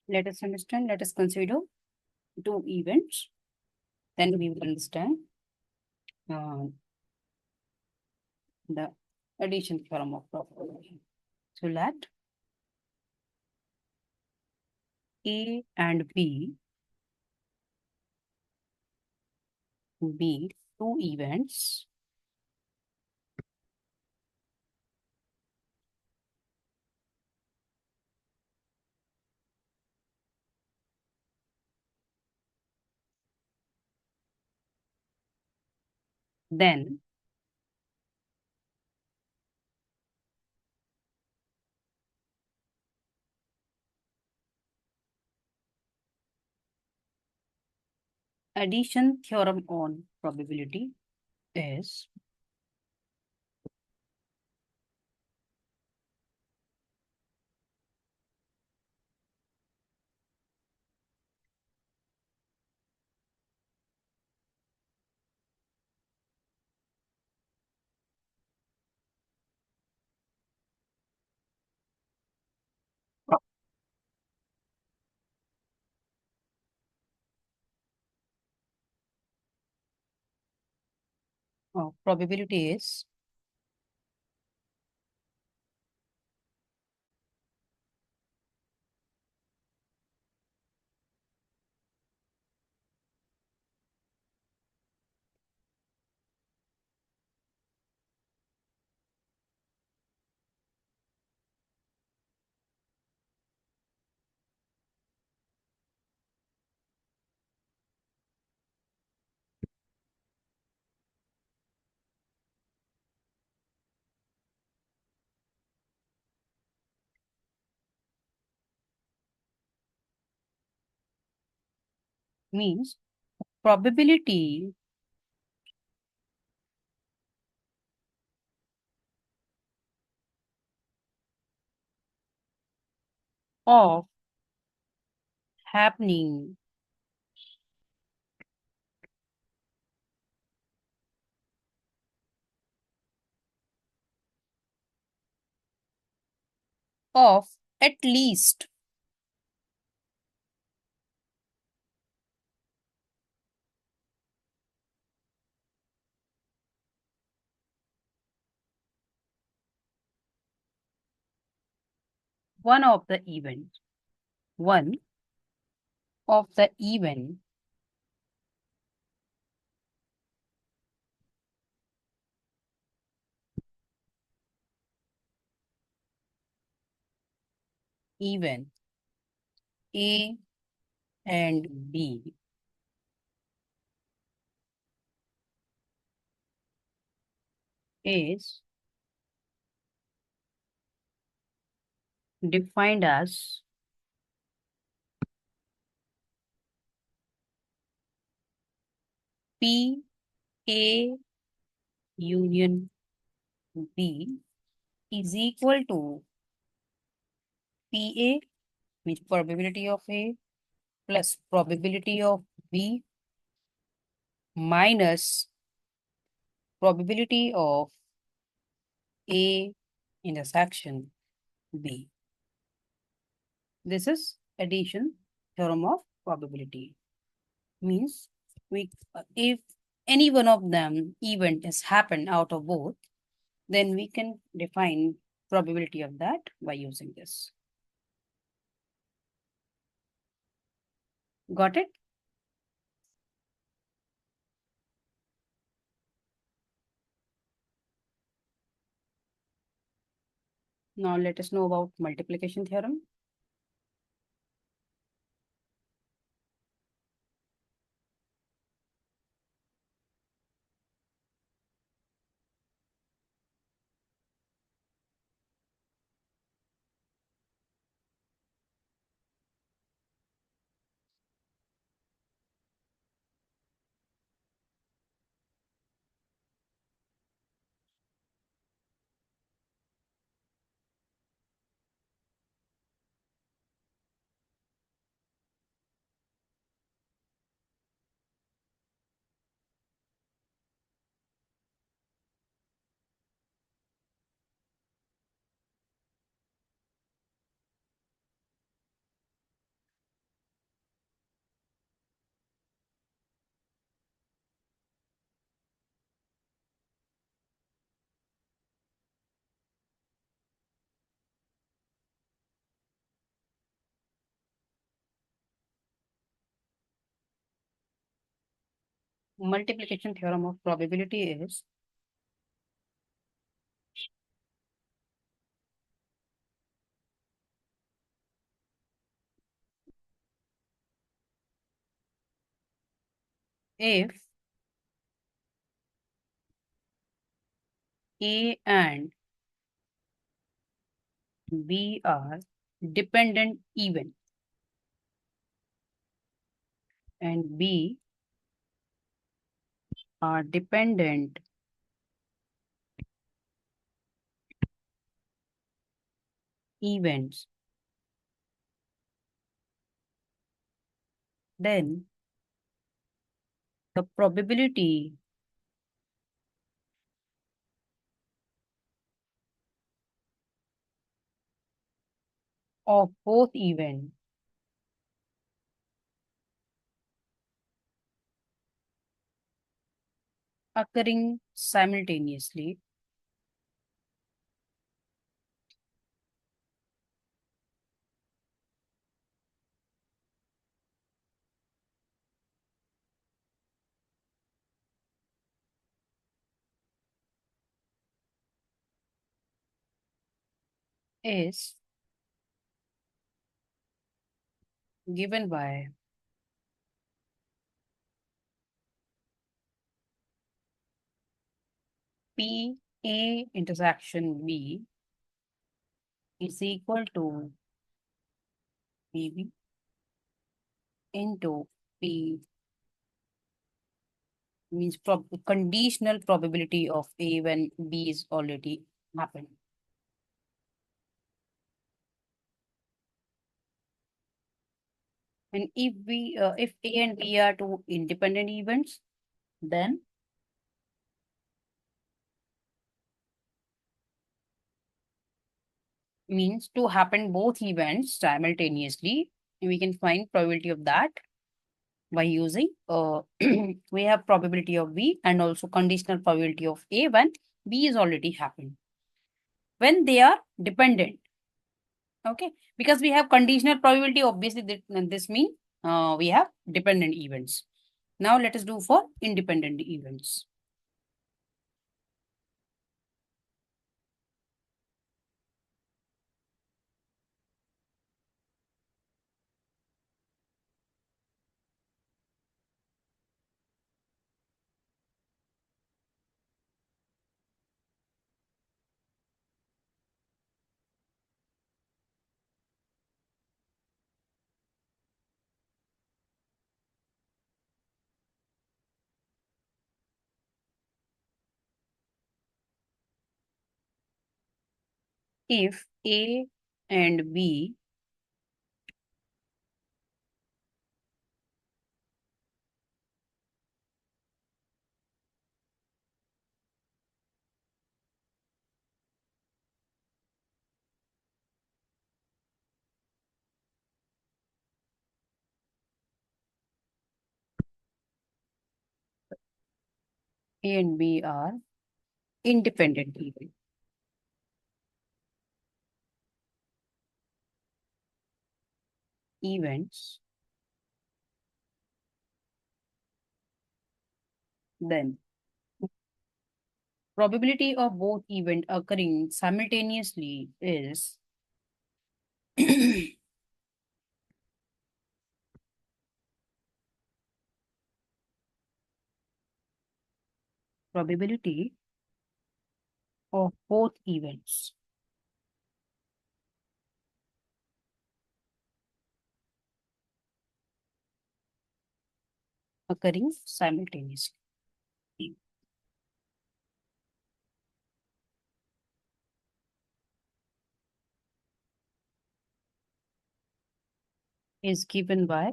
Let us understand, let us consider two events. Then we will understand uh, the addition theorem of probability. So let A and B be two events then addition theorem on probability is probability is means probability of happening of at least one of the event, one of the event A and B is defined as P A union B is equal to PA, which probability of A plus probability of B minus probability of A intersection B. This is addition theorem of probability. Means we if any one of them event has happened out of both, then we can define probability of that by using this. Got it? Now let us know about multiplication theorem. multiplication theorem of probability is if A and B are dependent event and B are dependent events, then the probability of both events occurring simultaneously is given by P A intersection B is equal to PB into P means conditional probability of A when B is already happened. And if A and B are two independent events, then means to happen both events simultaneously. We can find probability of that by using we have probability of B and also conditional probability of A when B is already happened. When they are dependent, okay, because we have conditional probability, obviously this means we have dependent events. Now let us do for independent events. If A and B are independent events, then probability of both event occurring simultaneously is probability of both events occurring simultaneously is given by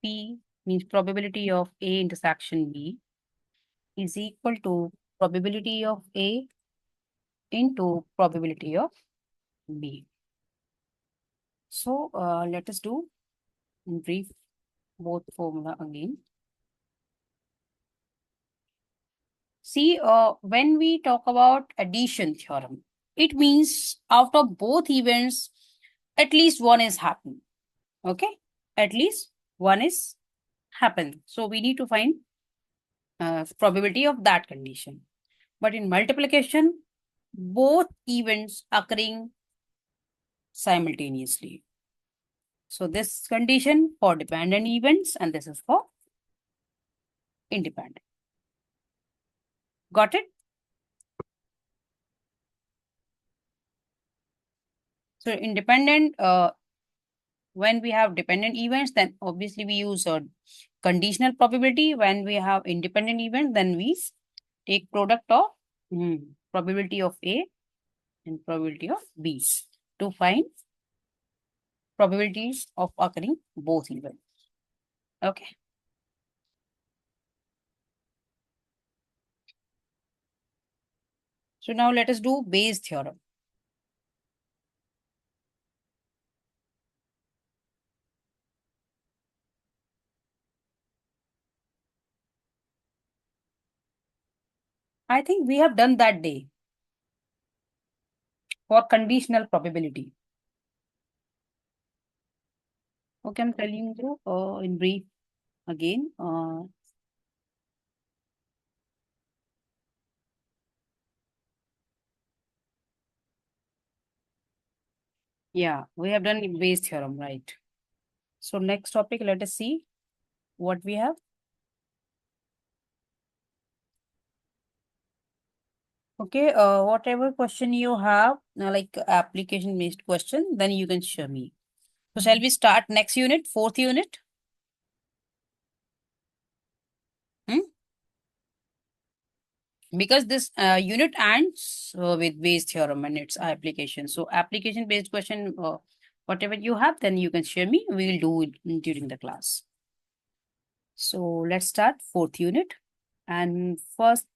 P means probability of A intersection B is equal to probability of A into probability of B. So let us do in brief both formula again. See, when we talk about addition theorem, It means out of both events, at least one is happening. Okay, at least one is happened. So we need to find probability of that condition. But in multiplication, both events occurring simultaneously. So this condition for dependent events and this is for independent. Got it? So independent, when we have dependent events, then obviously we use a conditional probability. When we have independent event, then we take product of probability of A and probability of B to find probabilities of occurring both events. Okay. So now let us do Bayes theorem. I think we have done that day for conditional probability. Okay, I'm telling you in brief again. Yeah, we have done Bayes theorem, right? So next topic, let us see what we have. Okay, whatever question you have, like application-based question, then you can show me. So shall we start next unit, fourth unit? Hmm? Because this unit ends with Bayes theorem and its application. So application-based question, whatever you have, then you can share me. We will do it during the class. So let's start fourth unit. And first,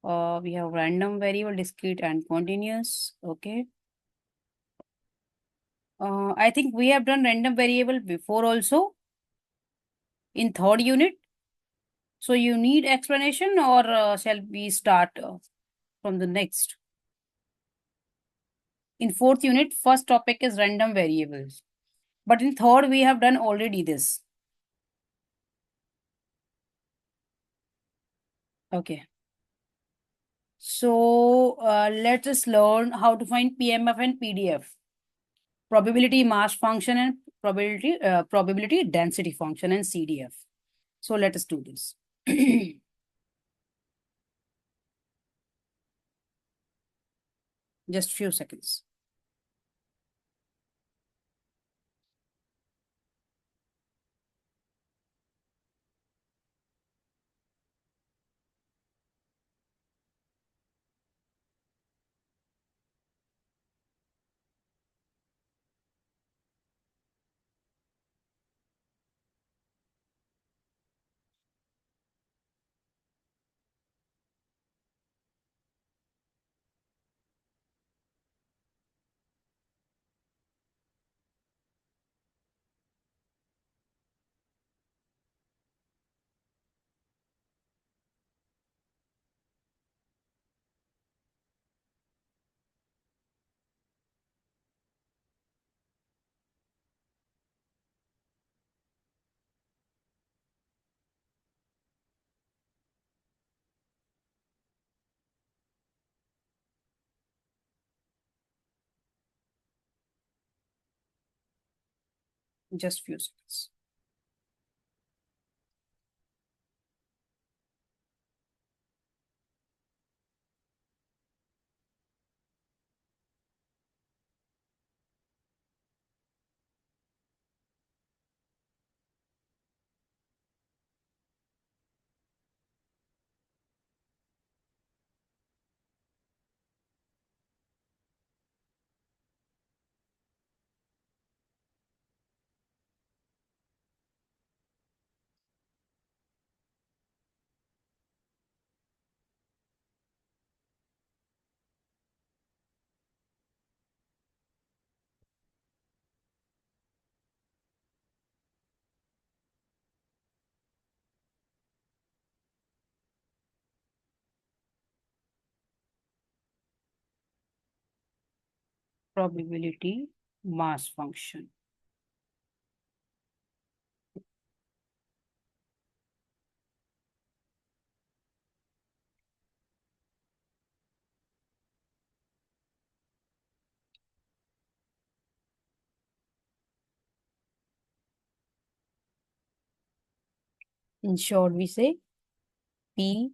we have random variable, discrete, and continuous. Okay. I think we have done random variable before also in third unit. So you need explanation or shall we start from the next? In fourth unit, first topic is random variables. But in third, we have done already this. Okay. So let us learn how to find PMF and PDF. Probability mass function and probability density function and CDF. So let us do this. Just few seconds. Just few seconds. probability mass function. In short, we say PMF.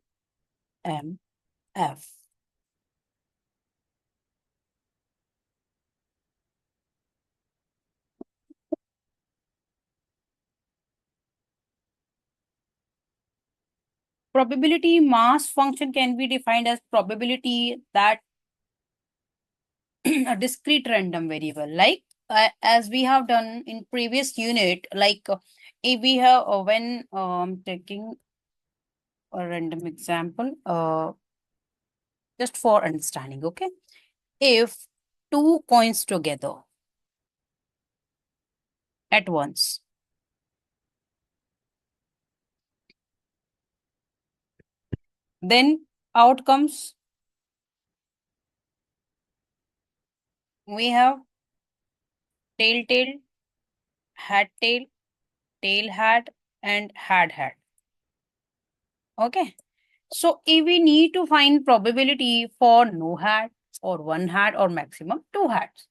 Probability mass function can be defined as probability that a discrete random variable, like as we have done in previous unit, like if we have when taking a random example, just for understanding, okay? If two coins together at once, then outcomes we have tail tail, hat tail, tail hat, and hat. Okay. So if we need to find probability for no hat or one hat or maximum two hats.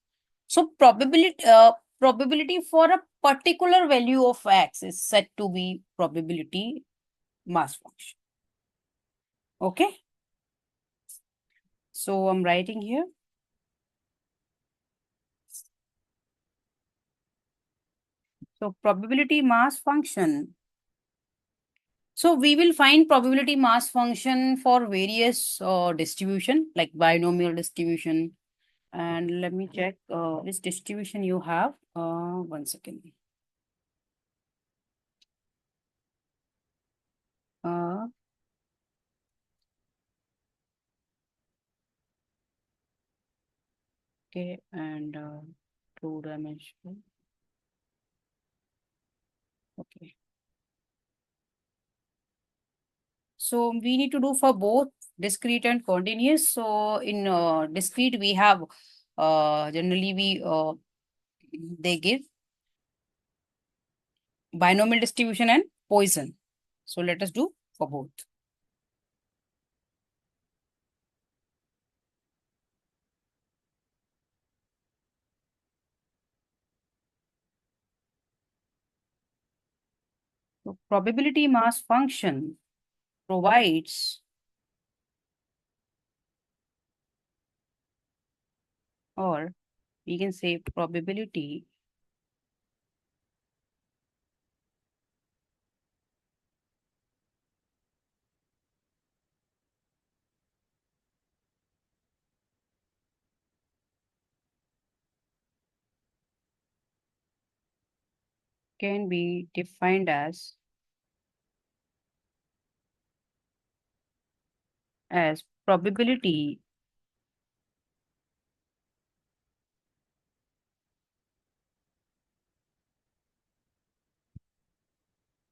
So probability for a particular value of x is said to be probability mass function. Okay. So I'm writing here. So probability mass function. So we will find probability mass function for various distribution like binomial distribution. And let me check which distribution you have. 1 second. Uh, okay, and two dimensional. Okay. So we need to do for both discrete and continuous. So in discrete, we have generally they give binomial distribution and Poisson. So let us do for both. So probability mass function provides, or we can say probability can be defined as probability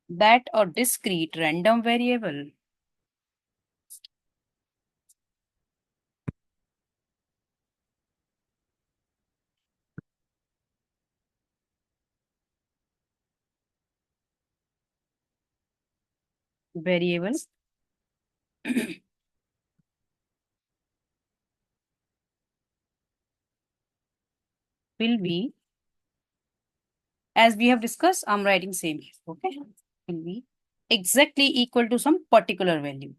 that a discrete random variable will be, as we have discussed, I'm writing same here, okay? Will be exactly equal to some particular value.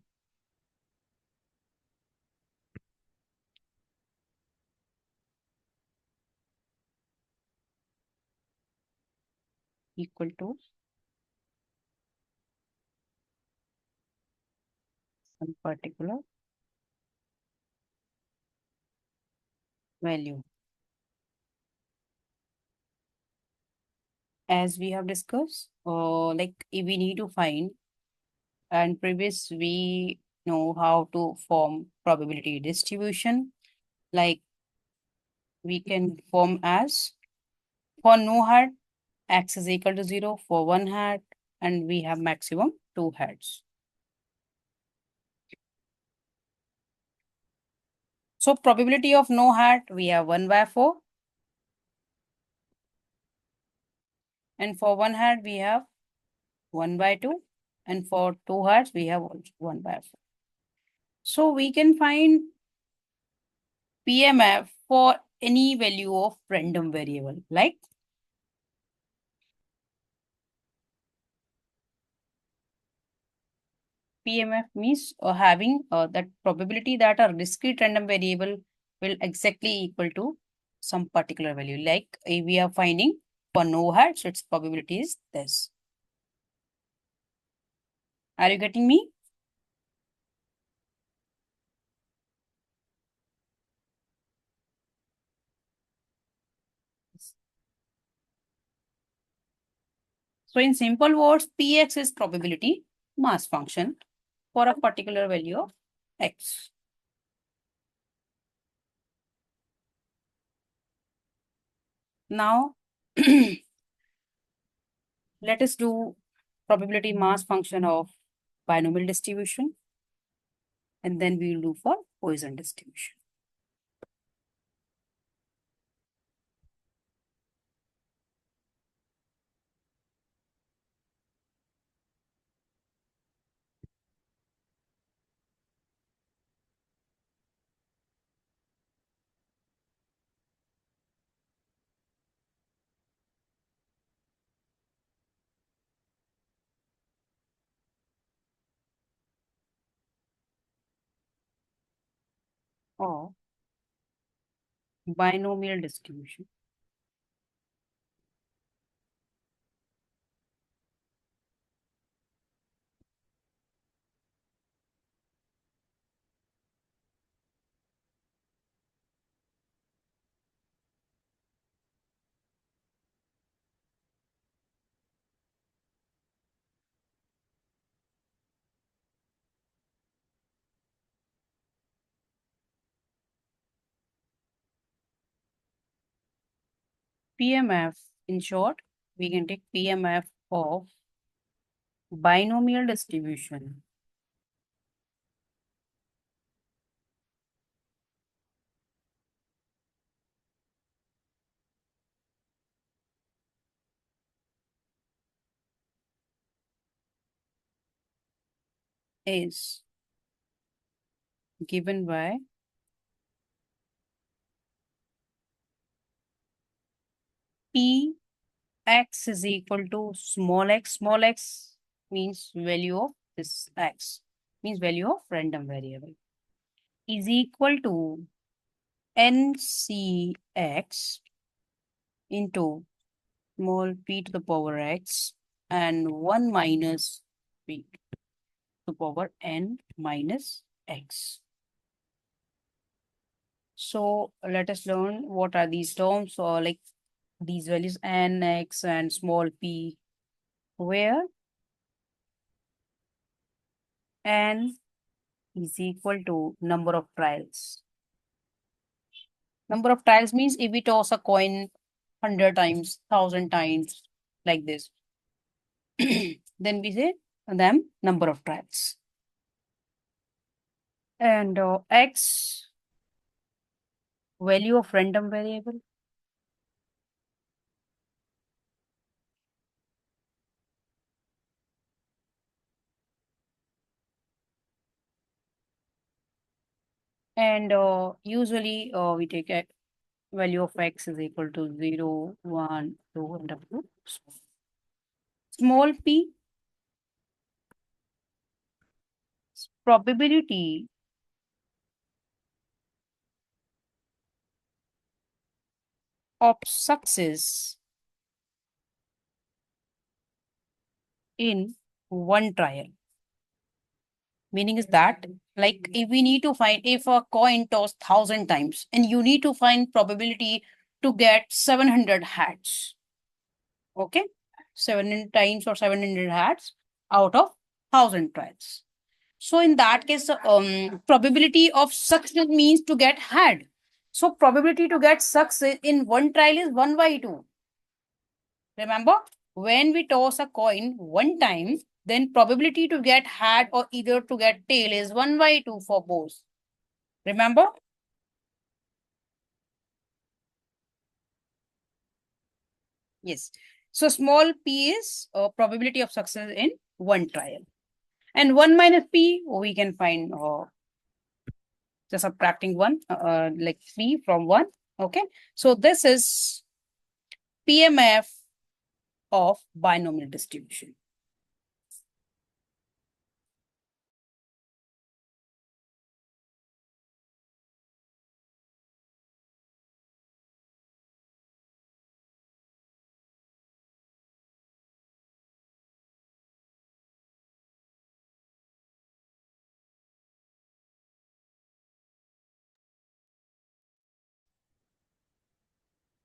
Equal to some particular value. As we have discussed, like if we need to find, and previous we know how to form probability distribution, like we can form as for no hat, x is equal to 0, for one hat, and we have maximum two hats. So probability of no hat, we have 1/4. And for one hat, we have 1 by 2. And for two hats, we have also 1 by 4. So we can find PMF for any value of random variable. Like PMF means having that probability that a discrete random variable will exactly equal to some particular value. Like if we are finding for no hats, its probability is this. Are you getting me? So in simple words, Px is probability mass function for a particular value of x. Now, let us do probability mass function of binomial distribution, and then we will do for Poisson distribution. Or binomial distribution. PMF, in short, we can take PMF of binomial distribution is given by Px is equal to small x. Small x means value of this x, means value of random variable, is equal to NCx into small p to the power x and 1 minus p to the power n minus x. So let us learn what are these terms, or like these values n, x and small p, where n is equal to number of trials. Number of trials means if we toss a coin 100 times, 1,000 times, like this, then we say them number of trials. And x, value of random variable. And usually we take a value of x is equal to 0, 1, 2, and up to small p. Probability of success in one trial. Meaning is that, like, if we need to find, if a coin tossed 1,000 times and you need to find probability to get 700 hats. Okay, 700 times or 700 hats out of 1,000 trials. So in that case, probability of success means to get had. So probability to get success in one trial is 1 by 2. Remember, when we toss a coin one time, then probability to get head or either to get tail is 1 by 2 for both. Remember? Yes. So small p is probability of success in one trial. And 1 minus p, we can find just subtracting 1, like p from 1. Okay. So this is PMF of binomial distribution.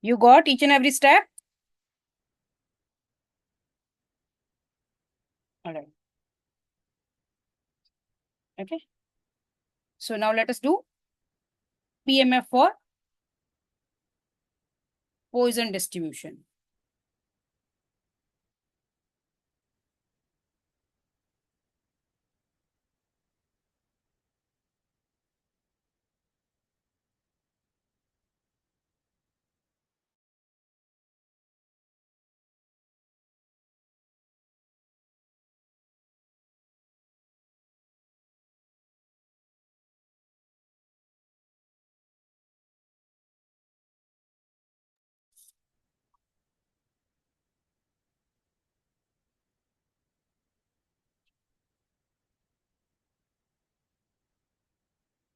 You got each and every step? All right. Okay. So now let us do PMF for Poisson distribution.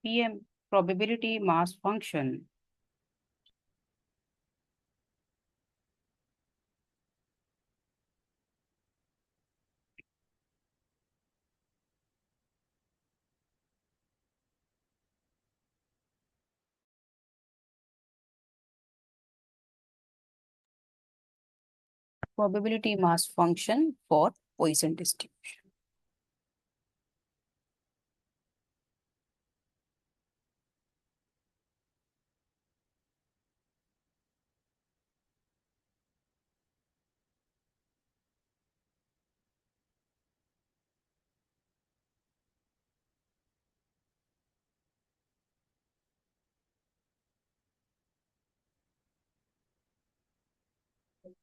PM probability mass function. Probability mass function for Poisson distribution.